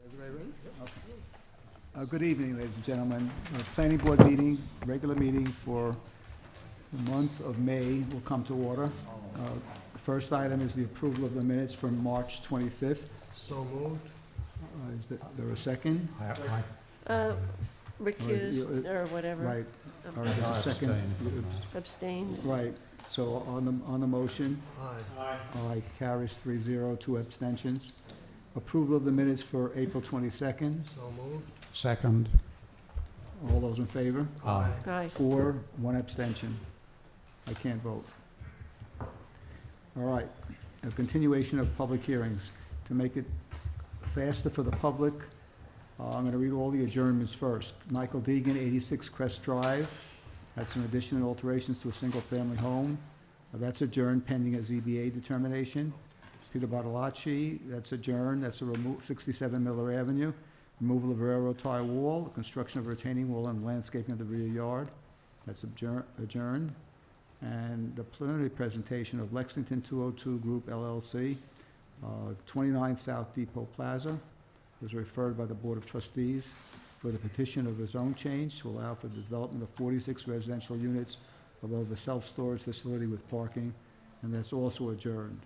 Everybody ready? Okay. Good evening, ladies and gentlemen. Planning board meeting, regular meeting for the month of May will come to order. The first item is the approval of the minutes from March 25th. So moved. Is there a second? Recused or whatever. Right. All right, there's a second. Abstain. Right. So on the motion, Aye. aye, carries 3-0, 2 abstentions. Approval of the minutes for April 22nd. So moved. Second. All those in favor? Aye. Aye. 4, 1 abstention. I can't vote. All right, a continuation of public hearings. To make it faster for the public, I'm going to read all the adjournments first. Michael Deegan, 86 Crest Drive, had some addition and alterations to a single-family home. That's adjourned pending a ZBA determination. Peter Bartolacci, that's adjourned. That's a 67 Miller Avenue. Removal of railroad tie wall, construction of retaining wall and landscaping of the rear yard. That's adjourned. And the preliminary presentation of Lexington 202 Group LLC, 29 South Depot Plaza, was referred by the Board of Trustees for the petition of a zone change to allow for the development of 46 residential units above the self-storage facility with parking, and that's also adjourned.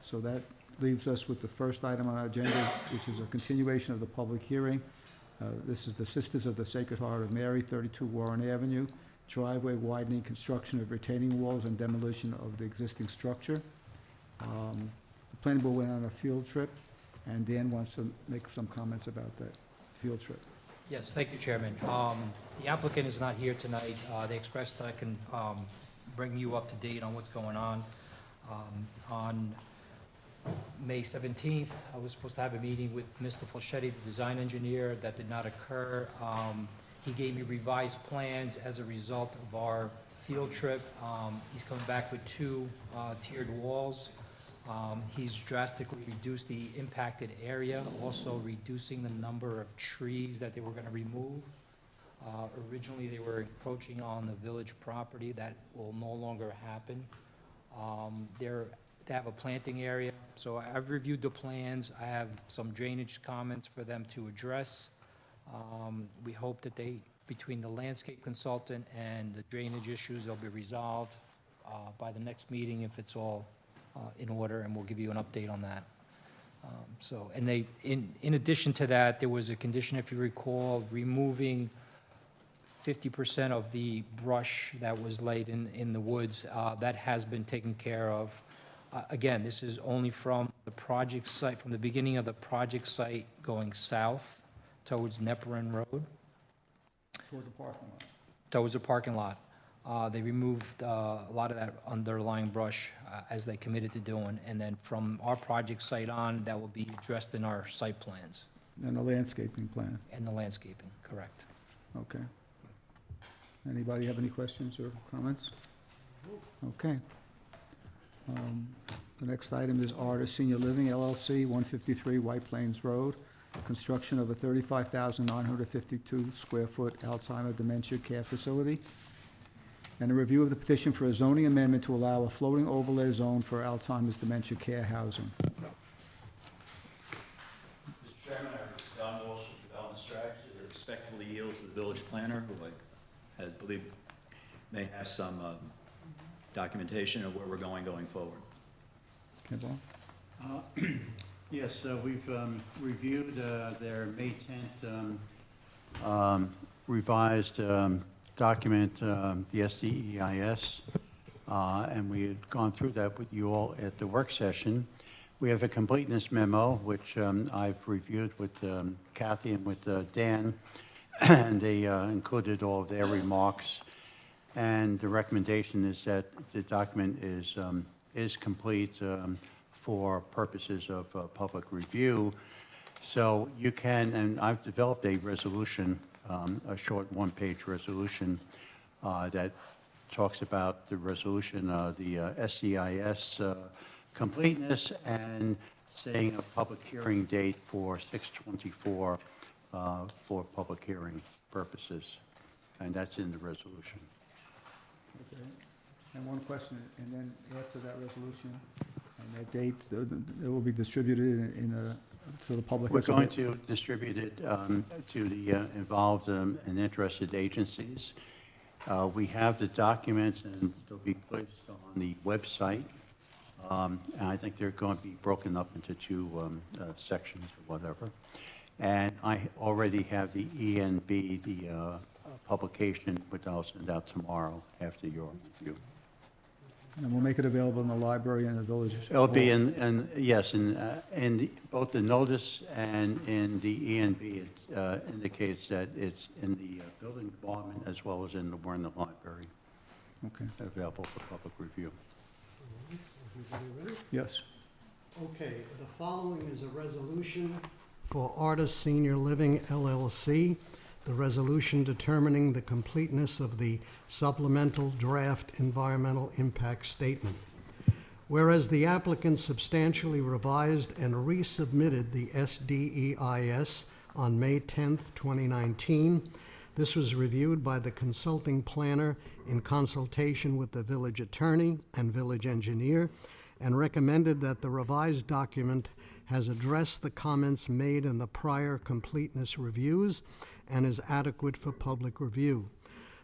So that leaves us with the first item on our agenda, which is a continuation of the public hearing. This is the Sisters of the Sacred Heart of Mary, 32 Warren Avenue, driveway widening, construction of retaining walls, and demolition of the existing structure. The planning board went on a field trip, and Dan wants to make some comments about that field trip. Yes, thank you, Chairman. The applicant is not here tonight. They expressed that I can bring you up to date on what's going on. On May 17th, I was supposed to have a meeting with Mr. Falchetti, the design engineer. That did not occur. He gave me revised plans as a result of our field trip. He's coming back with 2 tiered walls. He's drastically reduced the impacted area, also reducing the number of trees that they were going to remove. Originally, they were encroaching on the village property. That will no longer happen. They have a planting area, so I've reviewed the plans. I have some drainage comments for them to address. We hope that between the landscape consultant and the drainage issues, they'll be resolved by the next meeting if it's all in order, and we'll give you an update on that. In addition to that, there was a condition, if you recall, removing 50% of the brush that was laid in the woods. That has been taken care of. Again, this is only from the project site, from the beginning of the project site going south towards Neperin Road. Toward the parking lot. Towards the parking lot. They removed a lot of that underlying brush as they committed to doing, and then from our project site on, that will be addressed in our site plans. And the landscaping plan. And the landscaping, correct. Okay. Anybody have any questions or comments? Okay. The next item is Artis Senior Living LLC, 153 White Plains Road, construction of a 35,952 square foot Alzheimer dementia care facility, and a review of the petition for a zoning amendment to allow a floating overlay zone for Alzheimer's dementia care housing. Mr. Chairman, Don Walsh of Development Strategy respectfully yield to the village planner, who I believe may have some documentation of where we're going forward. Okay, Paul? Yes, we've reviewed their May 10th revised document, the SDEIS, and we had gone through that with you all at the work session. We have a completeness memo, which I've reviewed with Kathy and with Dan, and they included all of their remarks. And the recommendation is that the document is complete for purposes of public review. So you can, and I've developed a resolution, a short one-page resolution that talks about the resolution, the SDEIS completeness, and setting a public hearing date for 6/24 for public hearing purposes. And that's in the resolution. Okay. And one question, and then after that resolution and that date, it will be distributed in a to the public? We're going to distribute it to the involved and interested agencies. We have the documents, and they'll be placed on the website. And I think they're going to be broken up into two sections or whatever. And I already have the ENB, the publication, which I'll send out tomorrow after your review. And we'll make it available in the library and the village. It'll be yes, in both the notice and in the ENB, it indicates that it's in the building department as well as in the Warren Library, Okay, available for public review. Everybody ready? yes. Okay, the following is a resolution for Artis Senior Living LLC. The resolution determining the completeness of the supplemental draft environmental impact statement. Whereas the applicant substantially revised and resubmitted the SDEIS on May 10th, 2019, this was reviewed by the consulting planner in consultation with the village attorney and village engineer, and recommended that the revised document has addressed the comments made in the prior completeness reviews and is adequate for public review.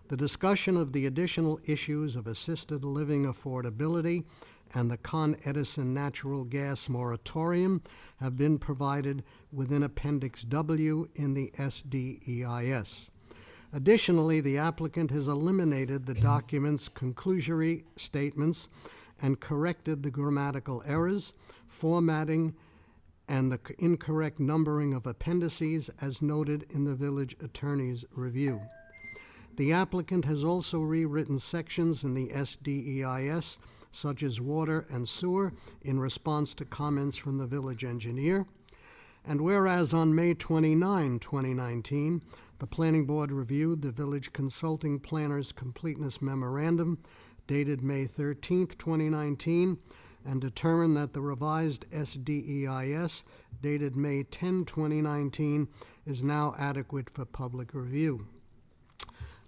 The discussion of the additional issues of assisted living affordability and the Con Edison natural gas moratorium have been provided within Appendix W in the SDEIS. Additionally, the applicant has eliminated the document's conclusory statements and corrected the grammatical errors, formatting, and the incorrect numbering of appendices as noted in the village attorney's review. The applicant has also rewritten sections in the SDEIS, such as water and sewer, in response to comments from the village engineer. And whereas on May 29, 2019, the Planning Board reviewed the village consulting planner's completeness memorandum dated May 13, 2019, and determined that the revised SDEIS dated May 10, 2019 is now adequate for public review.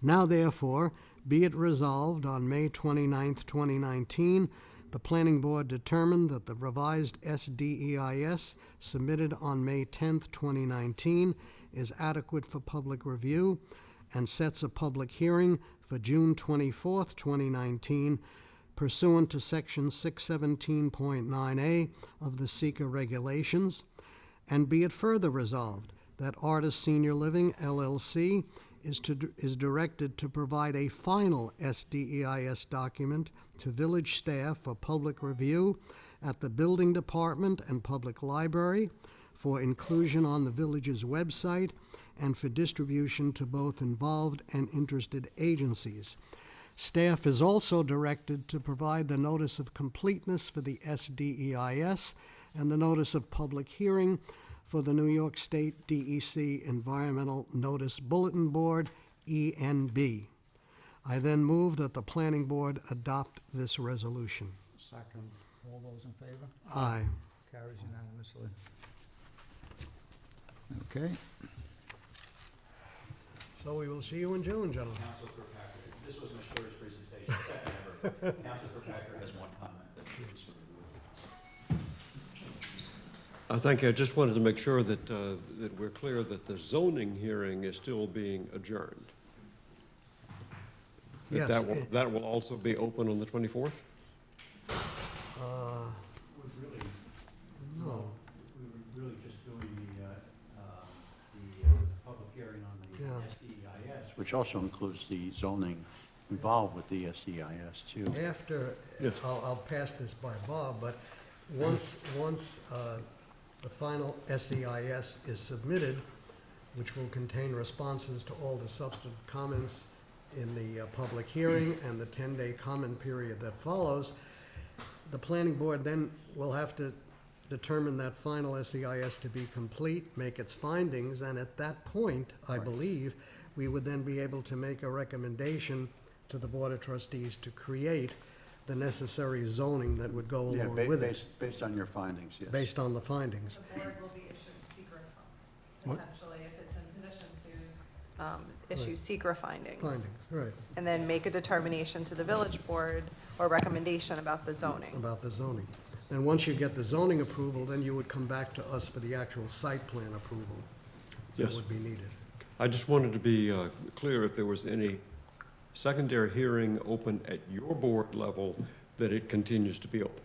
Now therefore, be it resolved on May 29, 2019, the Planning Board determined that the revised SDEIS submitted on May 10, 2019 is adequate for public review and sets a public hearing for June 24, 2019, pursuant to Section 617.9A of the SECA regulations. And be it further resolved that Artis Senior Living LLC is directed to provide a final SDEIS document to village staff for public review at the Building Department and Public Library, for inclusion on the village's website, and for distribution to both involved and interested agencies. Staff is also directed to provide the notice of completeness for the SDEIS and the notice of public hearing for the New York State DEC Environmental Notice Bulletin Board, ENB. I then move that the Planning Board adopt this resolution. Second. All those in favor? Aye. Carries unanimously. Okay. So we will see you in June, gentlemen. Council Kirkpatrick, this was Ms. Schroeder's presentation, second ever. Council Kirkpatrick has one comment that she's Thank you. I just wanted to make sure that, that we're clear that the zoning hearing is still being adjourned. Yes, That will also be open on the 24th? No. We were really just doing the public hearing on the Yeah. SDEIS, which also includes the zoning involved with the SDEIS too. After, Yes. I'll pass this by Bob, but once the final SEIS is submitted, which will contain responses to all the substantive comments in the public hearing and the 10-day comment period that follows, the planning board then will have to determine that final SEIS to be complete, make its findings, and at that point, I believe, we would then be able to make a recommendation to the Board of Trustees to create the necessary zoning that would go Yeah, along with it, based on your findings, yes. based on the findings. The board will be issuing secret, What? potentially, if it's in position to issue secret findings. Findings, right, And then make a determination to the village board or recommendation about the zoning. about the zoning. And once you get the zoning approval, then you would come back to us for the actual site plan approval that Yes. would be needed. I just wanted to be clear if there was any secondary hearing open at your board level, that it continues to be open.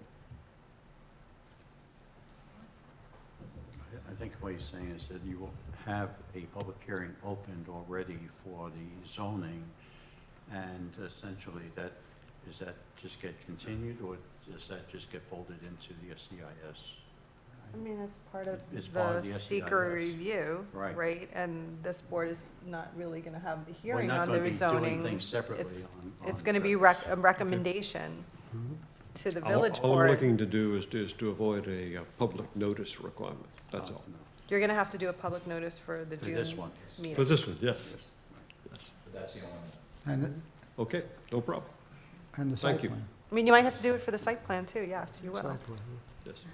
I think what he's saying is that you will have a public hearing opened already for the zoning, and essentially that, does that just get continued, or does that just get folded into the SEIS? I mean, it's part of It's part of the the seeker SEIS. review, Right. right? And this board is not really going to have the We're hearing not on gonna the be doing zoning. things separately It's- on It's going to be the- a recommendation to the village All I'm board. looking to do is to avoid a public notice requirement, that's all. No. You're going to have to do a public notice for the For June this one. meeting. For this one, yes. Yes. But that's the only And, Okay, no problem, and the Thank site you. plan. I mean, you might have to do it for the site plan too, yes, you will. Site plan, yes,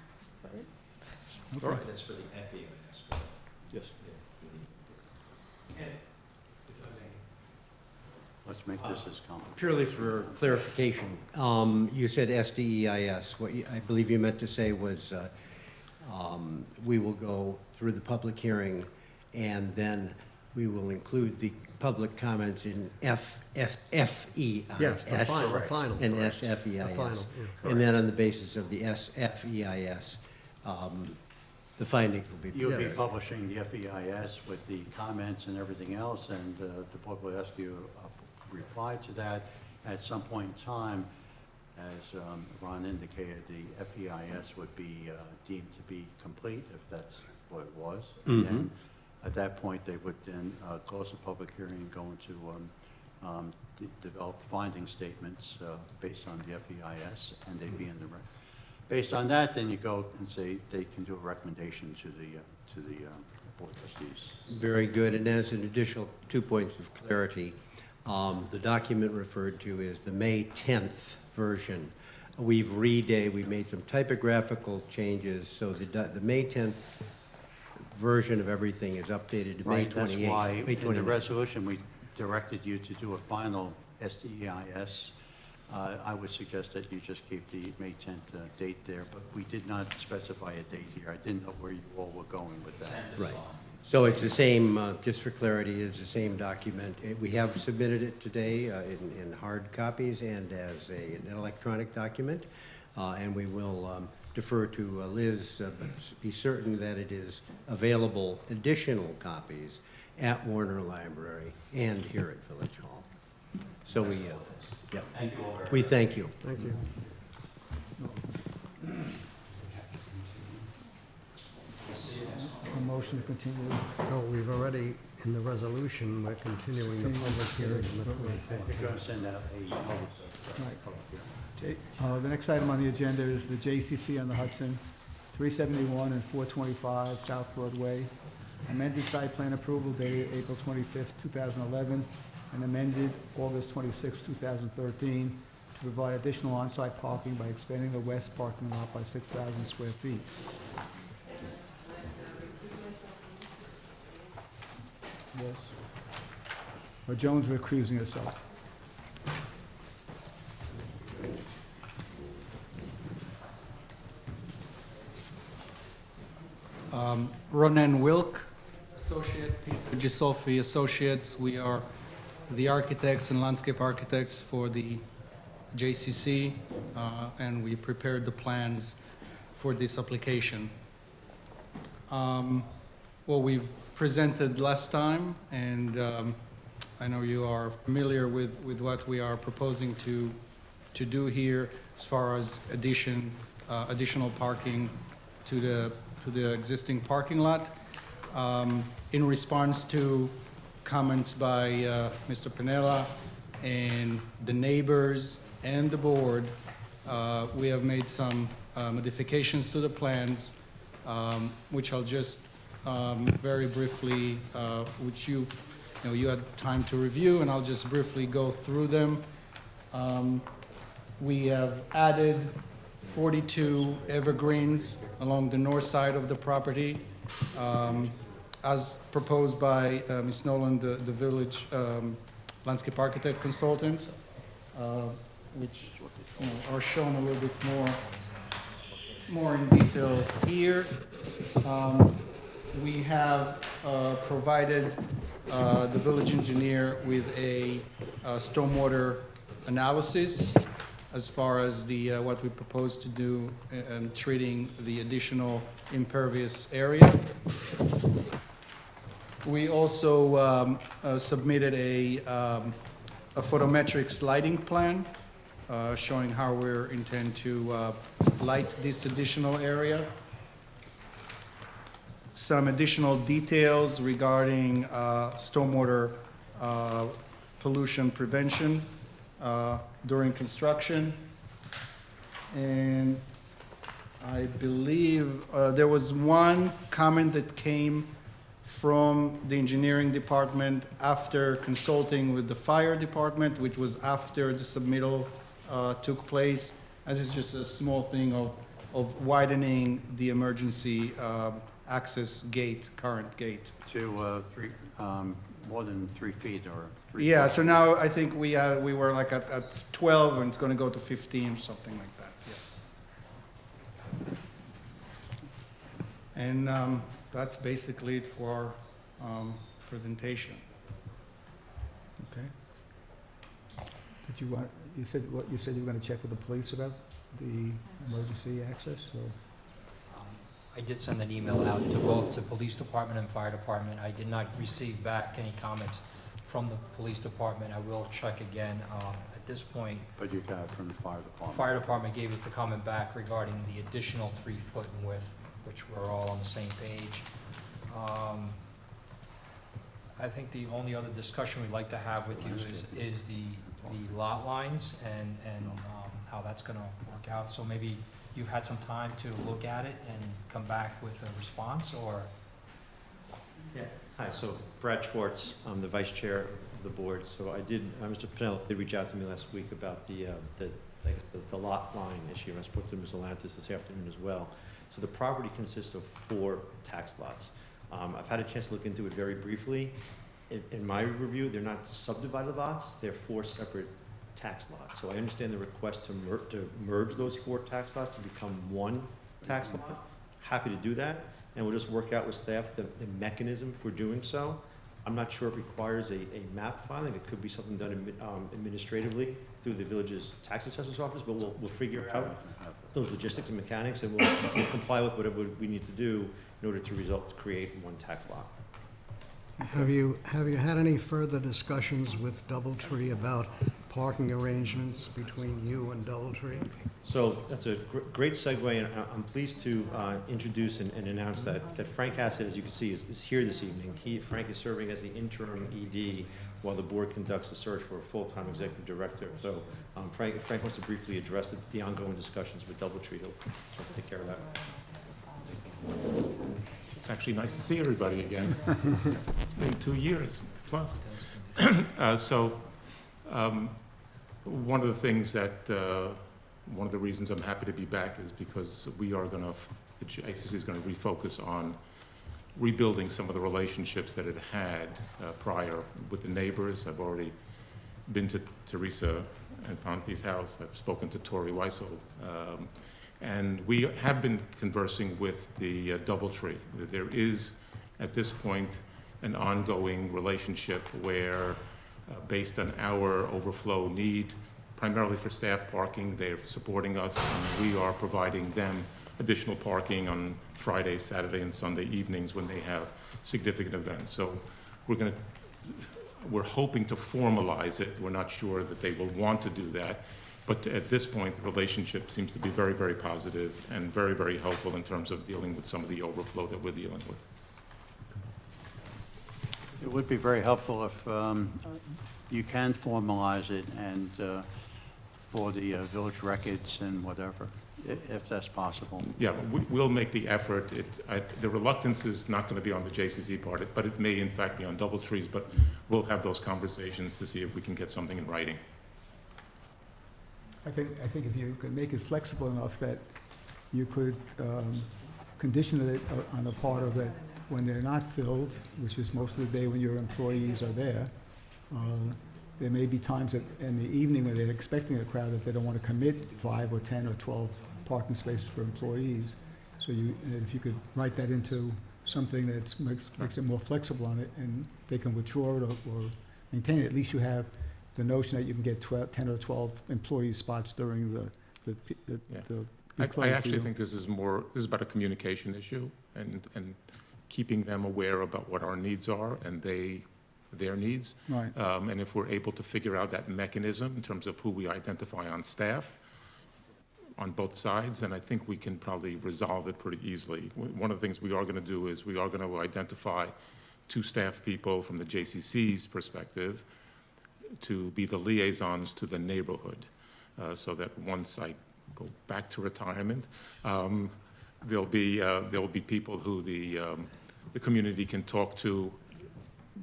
Okay. all right, That's for the FEIS. yes. Let's make this as complicated. Purely for clarification, you said SDEIS. What I believe you meant to say was, we will go through the public hearing, and then we will include the public comments in FEIS. Yes, the final. And correct. SFEIS. The final, yeah. And then on the basis of the SFEIS, the findings will be You'll be prepared. publishing the FEIS with the comments and everything else, and the board will ask you a reply to that. At some point in time, as Ron indicated, the FEIS would be deemed to be complete, if that's what it was. And then, at that point, they would then close the public hearing and go into develop finding statements based on the FEIS, and they'd be in the record. Based on that, then you go and say they can do a recommendation to the board trustees. Very good, and as an additional 2 points of clarity, the document referred to is the May 10th version. We've made some typographical changes, so the May 10th version of everything is updated to May Right, that's 28th. why May in the 29th. resolution, we directed you to do a final SDEIS. I would suggest that you just keep the May 10th date there, but we did not specify a date here. I didn't know where you all were going with that. Right. So it's the same, just for clarity, it's the same document. We have submitted it today in hard copies and as an electronic document, and we will defer to Liz, but be certain that it is available, additional copies, at Warner Library and here at Village Hall. So we, yeah. Thank you all very much. We thank you. Thank you. A motion to continue. No, we've already, in the resolution, we're continuing the public hearing on the 24th. You're going to send out a notice of Right. public hearing. The next item on the agenda is the JCC on the Hudson, 371 and 425 South Broadway. Amended site plan approval dated April 25th, 2011, and amended August 26th, 2013, to provide additional on-site parking by expanding the west parking lot by 6,000 square feet. Yes. Jones recusing herself. Ronan Wilk, associate, Peter Gisolfi Associates. We are the architects and landscape architects for the JCC, and we prepared the plans for this application. Well, we've presented last time, and I know you are familiar with what we are proposing to do here as far as additional parking to the existing parking lot. In response to comments by Mr. Pinella and the neighbors and the board, we have made some modifications to the plans, which I'll just very briefly, which you had time to review, and I'll just briefly go through them. We have added 42 evergreens along the north side of the property, as proposed by Ms. Nolan, the village landscape architect consultant, which are shown a little bit more more in detail here. We have provided the village engineer with a stormwater analysis as far as the, what we propose to do in treating the additional impervious area. We also submitted a photometrics lighting plan showing how we intend to light this additional area. Some additional details regarding stormwater pollution prevention during construction. And I believe there was one comment that came from the engineering department after consulting with the fire department, which was after the submittal took place. And this is just a small thing of widening the emergency access gate, current gate. To more than 3 feet or 3 Yeah, foot. so now I think we were like at 12 and it's gonna go to 15, something like that, yeah. And that's basically it for our presentation. Okay. Did you want, you said you were gonna check with the police about the emergency access, or? I did send an email out to both the police department and fire department. I did not receive back any comments from the police department. I will check again. At this point, But you got it from the fire department. fire department gave us the comment back regarding the additional 3 foot in width, which we're all on the same page. I think the only other discussion we'd like to have with you is the lot lines and how that's gonna work out. So maybe you've had some time to look at it and come back with a response, or? Yeah, hi, so Brad Schwartz, I'm the vice chair of the board. So Mr. Pennell did reach out to me last week about the lot line issue, and I spoke to Ms. Atlantis this afternoon as well. So the property consists of 4 tax lots. I've had a chance to look into it very briefly. In my review, they're not subdivided lots, they're 4 separate tax lots. So I understand the request to merge those 4 tax lots to become 1 tax lot. Happy to do that, and we'll just work out with staff the mechanism for doing so. I'm not sure it requires a map filing. It could be something done administratively through the village's tax assessor's office, but we'll figure out those logistics and mechanics, and we'll comply with whatever we need to do in order to create 1 tax lot. Have you had any further discussions with Doubletree about parking arrangements between you and Doubletree? So that's a great segue, and I'm pleased to introduce and announce that Frank Hassett, as you can see, is here this evening. Frank is serving as the interim ED while the board conducts a search for a full-time executive director. So Frank wants to briefly address the ongoing discussions with Doubletree. He'll take care of that. It's actually nice to see everybody again. It's been 2 years plus. One of the things that, one of the reasons I'm happy to be back is because we are going to, the JCC is going to refocus on rebuilding some of the relationships that it had prior with the neighbors. I've already been to Teresa and Ponte's house. I've spoken to Tori Weissel. And we have been conversing with the Doubletree. There is, at this point, an ongoing relationship where, based on our overflow need, primarily for staff parking, they're supporting us, and we are providing them additional parking on Friday, Saturday, and Sunday evenings when they have significant events. So we're hoping to formalize it. We're not sure that they will want to do that. But at this point, the relationship seems to be very, very positive and very, very helpful in terms of dealing with some of the overflow that we're dealing with. It would be very helpful if you can formalize it and for the village records and whatever, if that's possible. Yeah, we'll make the effort. The reluctance is not going to be on the JCC part, but it may in fact be on Doubletree's, but we'll have those conversations to see if we can get something in writing. I think if you could make it flexible enough that you could condition it on a part of it when they're not filled, which is most of the day when your employees are there. There may be times in the evening when they're expecting a crowd that they don't want to commit 5 or 10 or 12 parking spaces for employees. So if you could write that into something that makes it more flexible on it, and they can withdraw it or maintain it, at least you have the notion that you can get 10 or 12 employee spots during the I actually think this is about a communication issue and keeping them aware about what our needs are and their needs. Right. And if we're able to figure out that mechanism in terms of who we identify on staff, on both sides, then I think we can probably resolve it pretty easily. One of the things we are going to do is we are going to identify 2 staff people from the JCC's perspective to be the liaisons to the neighborhood, so that once I go back to retirement, there'll be people who the community can talk to,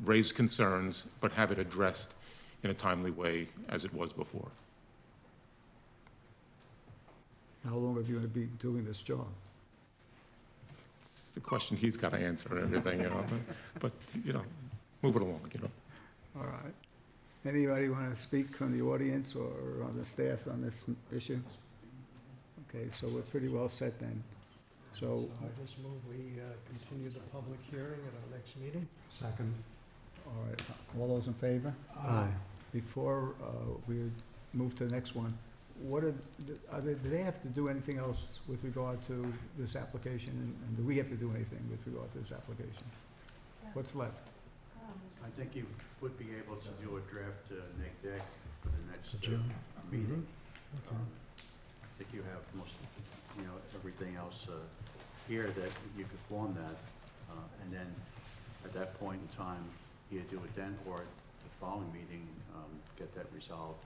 raise concerns, but have it addressed in a timely way as it was before. How long are you going to be doing this job? It's the question he's got to answer and everything, you know. But, you know, move it along, you know. All right. Anybody want to speak from the audience or on the staff on this issue? Okay, so we're pretty well set then. So, I just move we continue the public hearing at our next meeting. second. All right, all those in favor? Aye. Before we move to the next one, do they have to do anything else with regard to this application? And do we have to do anything with regard to this application? What's left? I think you would be able to do a draft neg deck for the next meeting. I think you have most, everything else here that you could form that, and then at that point in time, either do it then or at the following meeting, get that resolved,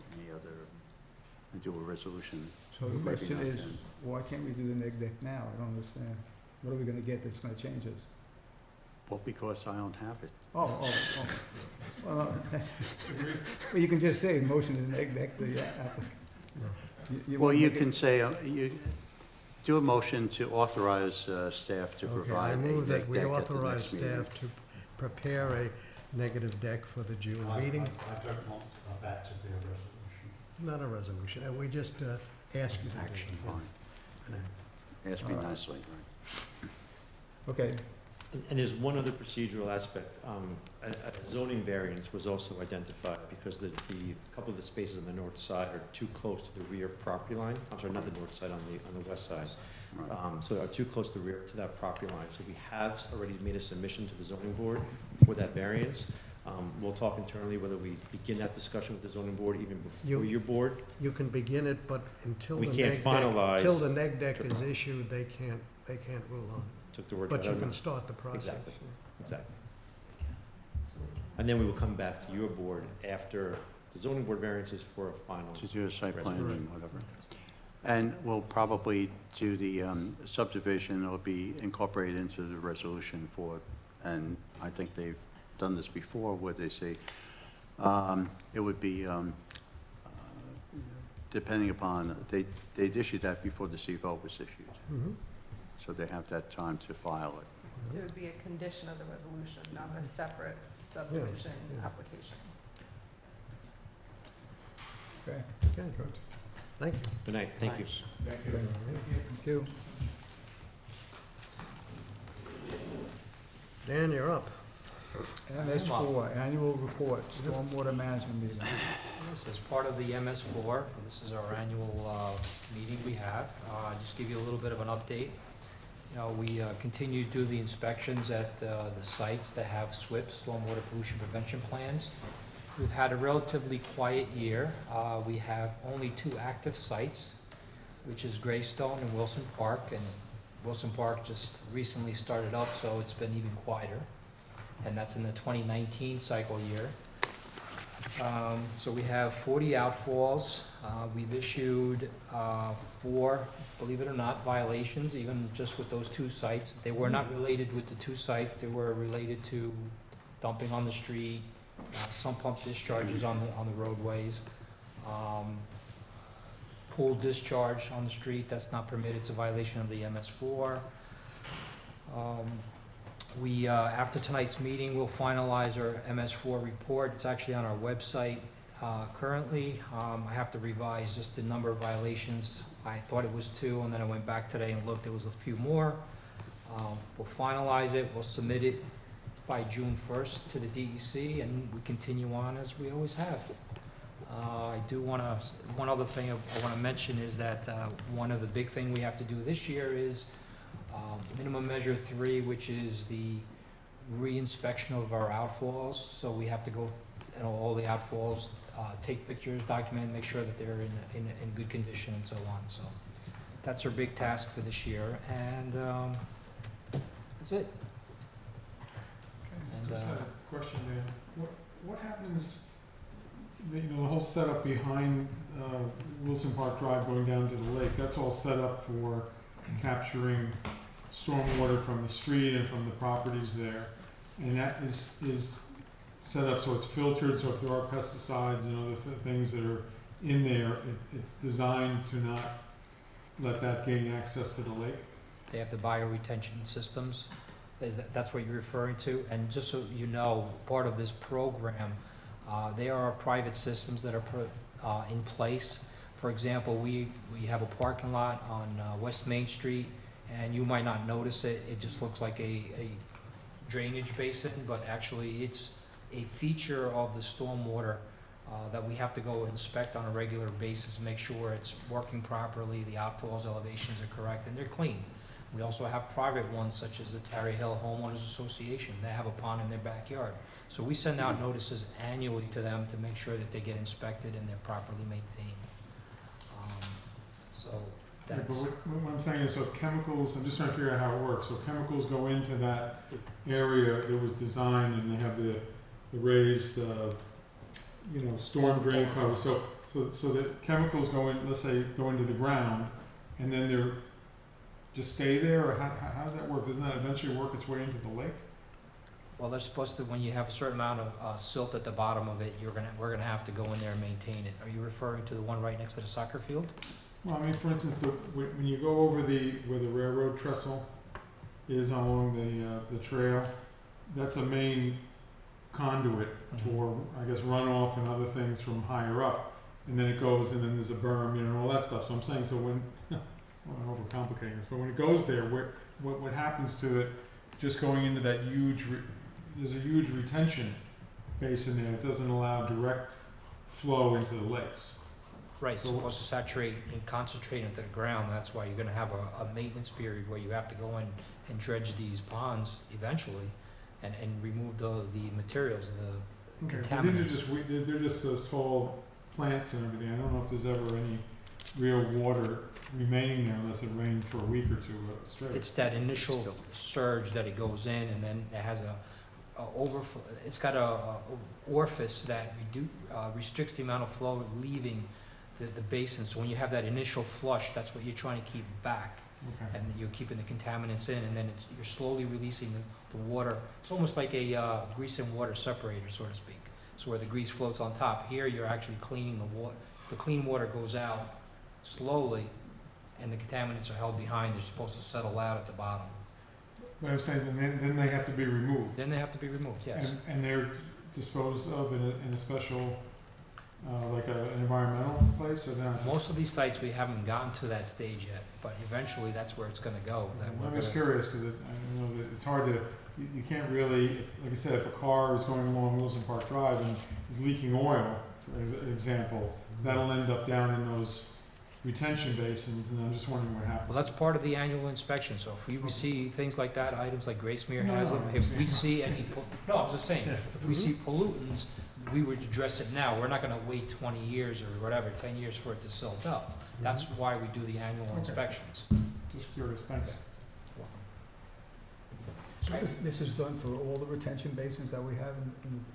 and do a resolution. So the Maybe question not is, then. why can't we do the neg deck now? I don't understand. What are we gonna get that's gonna change this? Well, because I don't have it. Oh. Well, well, you can just say, motion to neg deck the applicant. Well, you can say, you do a motion to authorize staff to Okay, provide I a move neg that we deck at the authorize next meeting. staff to prepare a negative deck for the June meeting. That to be a resolution. Not a resolution, we just ask you to do Action, it. fine. Ask me nicely, right? Okay, And there's one other procedural aspect. A zoning variance was also identified because the couple of the spaces on the north side are too close to the rear property line. I'm sorry, not the north side, on the west side. Right. So they are too close to the rear, to that property line. So we have already made a submission to the zoning board for that variance. We'll talk internally whether we begin that discussion with the zoning board even before your board. You can begin it, but until We the can't neg deck, finalize- till the neg deck is issued, they can't rule on. Took the word But right you out of can my- start the process. Exactly. Exactly. And then we will come back to your board after the zoning board variances for a final. To do a site plan resolution. and whatever. And we'll probably do the subdivision, it'll be incorporated into the resolution for, and I think they've done this before, where they say, it would be, depending upon, they'd issued that before the CVO was issued. Mhm. So they have that time to file it. So it would be a condition of the resolution, not a separate subdivision yeah. application. okay. Okay, good. Thank you. Good night, thank you. Thank you. Dan, you're up. MS4, annual report, stormwater management meeting. This is part of the MS4. This is our annual meeting we have. Just give you a little bit of an update. You know, we continue to do the inspections at the sites that have SWIPs, stormwater pollution prevention plans. We've had a relatively quiet year. We have only 2 active sites, which is Greystone and Wilson Park, and Wilson Park just recently started up, so it's been even quieter, and that's in the 2019 cycle year. So we have 40 outfalls. We've issued 4, believe it or not, violations, even just with those 2 sites. They were not related with the 2 sites. They were related to dumping on the street, sump pump discharges on the roadways, pool discharge on the street. That's not permitted. It's a violation of the MS4. After tonight's meeting, we'll finalize our MS4 report. It's actually on our website. Currently, I have to revise just the number of violations. I thought it was 2, and then I went back today and looked, there was a few more. We'll finalize it, we'll submit it by June 1st to the DEC, and we continue on as we always have. I do want to, one other thing I want to mention is that one of the big thing we have to do this year is minimum measure 3, which is the re-inspection of our outfalls. So we have to go, all the outfalls, take pictures, document, make sure that they're in good condition and so on. So that's our big task for this year, and that's it. And, Just had a question, Dan. What happens, the whole setup behind Wilson Park Drive going down to the lake, that's all set up for capturing stormwater from the street and from the properties there. And that is set up so it's filtered, so if there are pesticides and other things that are in there, it's designed to not let that gain access to the lake? They have the bioretention systems. That's what you're referring to? And just so you know, part of this program, there are private systems that are put in place. For example, we have a parking lot on West Main Street, and you might not notice it. It just looks like a drainage basin, but actually it's a feature of the stormwater that we have to go inspect on a regular basis, make sure it's working properly, the outfalls elevations are correct, and they're clean. We also have private ones, such as the Terry Hill Homeowners Association. They have a pond in their backyard. So we send out notices annually to them to make sure that they get inspected and they're properly maintained. So Yeah, but that's, what I'm saying is, so chemicals, I'm just trying to figure out how it works. So chemicals go into that area that was designed, and they have the raised, storm drain cover. So the chemicals go in, let's say, go into the ground, and then they're just stay there, or how does that work? Doesn't that eventually work its way into the lake? well, they're supposed to, when you have a certain amount of silt at the bottom of it, we're gonna have to go in there and maintain it. Are you referring to the one right next to the soccer field? Well, I mean, for instance, when you go over where the railroad trestle is along the trail, that's a main conduit for, I guess, runoff and other things from higher up. And then it goes, and then there's a berm, and all that stuff. So I'm saying, so when, I'm overcomplicating this, but when it goes there, what happens to it, just going into that huge, there's a huge retention basin there. It doesn't allow direct flow into the lakes. Right, it's So- supposed to saturate and concentrate into the ground. That's why you're gonna have a maintenance period where you have to go in and dredge these ponds eventually and remove the materials, the Okay, but contaminants. they're just those tall plants and everything. I don't know if there's ever any real water remaining there unless it rained for a week or two straight. It's that initial surge that it goes in, and then it has a overflow. It's got a orifice that restricts the amount of flow leaving the basin. So when you have that initial flush, that's what you're trying to keep back, Okay. and you're keeping the contaminants in, and then you're slowly releasing the water. It's almost like a grease and water separator, so to speak. So where the grease floats on top, here you're actually cleaning the water. The clean water goes out slowly, and the contaminants are held behind. They're supposed to settle out at the bottom. But I'm saying, then they have to be removed. Then they have to be removed, yes. And they're disposed of in a special, like an environmental place, or not? Most of these sites, we haven't gotten to that stage yet, but eventually that's where it's gonna go. That we're I'm just gonna- curious, because I know that it's hard to, you can't really, like I said, if a car is going along Wilson Park Drive and is leaking oil, for example, that'll end up down in those retention basins, and I'm just wondering what happens. Well, that's part of the annual inspection, so if we see things like that, items like Gracemere No, has no, them, I'm if saying- we see any, no, I'm just saying, Yeah. if we see pollutants, we would address it now. We're not gonna wait 20 years or whatever, 10 years for it to silt up. That's why we do the annual Okay. inspections. Just curious, thanks. So this is done for all the retention basins that we have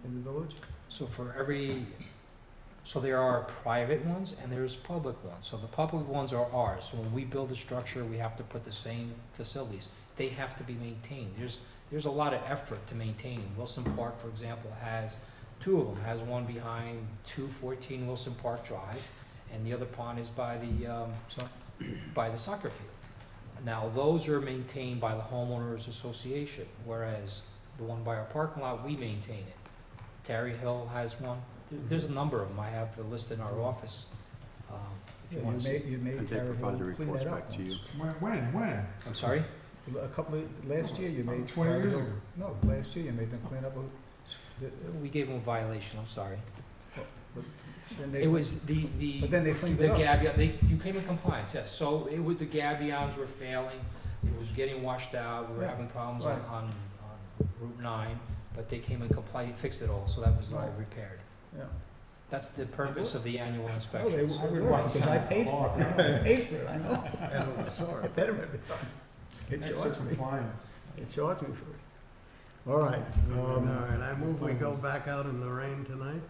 in the village? So so there are private ones and there's public ones. So the public ones are ours. So when we build a structure, we have to put the same facilities. They have to be maintained. There's a lot of effort to maintain. Wilson Park, for example, has two of them. Has one behind 214 Wilson Park Drive, and the other pond is by the soccer field. Now, those are maintained by the homeowners association, whereas the one by our parking lot, we maintain it. Terry Hill has one, There's a number of them. I have the list in our office. If you Yeah, want to see. you made And they Carol provide the clean reports that up back to you. once. When? I'm sorry? A couple of, last year you made. 20 years Carol- ago. No, last year you made them clean up. We gave them a violation, I'm sorry. Then they- It was the. But then they cleaned The it up. gabion, you came in compliance, yes. So it was, the gabions were failing, it was getting washed out, we were Yeah, having problems right. on Route 9, but they came in compliance, fixed it all, so that was all Right. repaired. Yeah. That's the purpose of the annual Oh, they inspections. were, because I paid for it. I paid for it, I know. And I saw it. Better have it done. It Extra charged me. compliance. It charged me for it. All right. All right, I move we go back out in the rain tonight.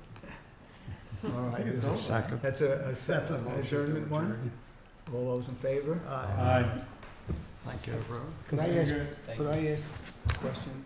All right. it's This is- Second. That's That's a motion to adjournment one? adjourn. All those in favor? Aye. Aye. Thank you. Could I ask, Very good. Thank could you. I ask a question?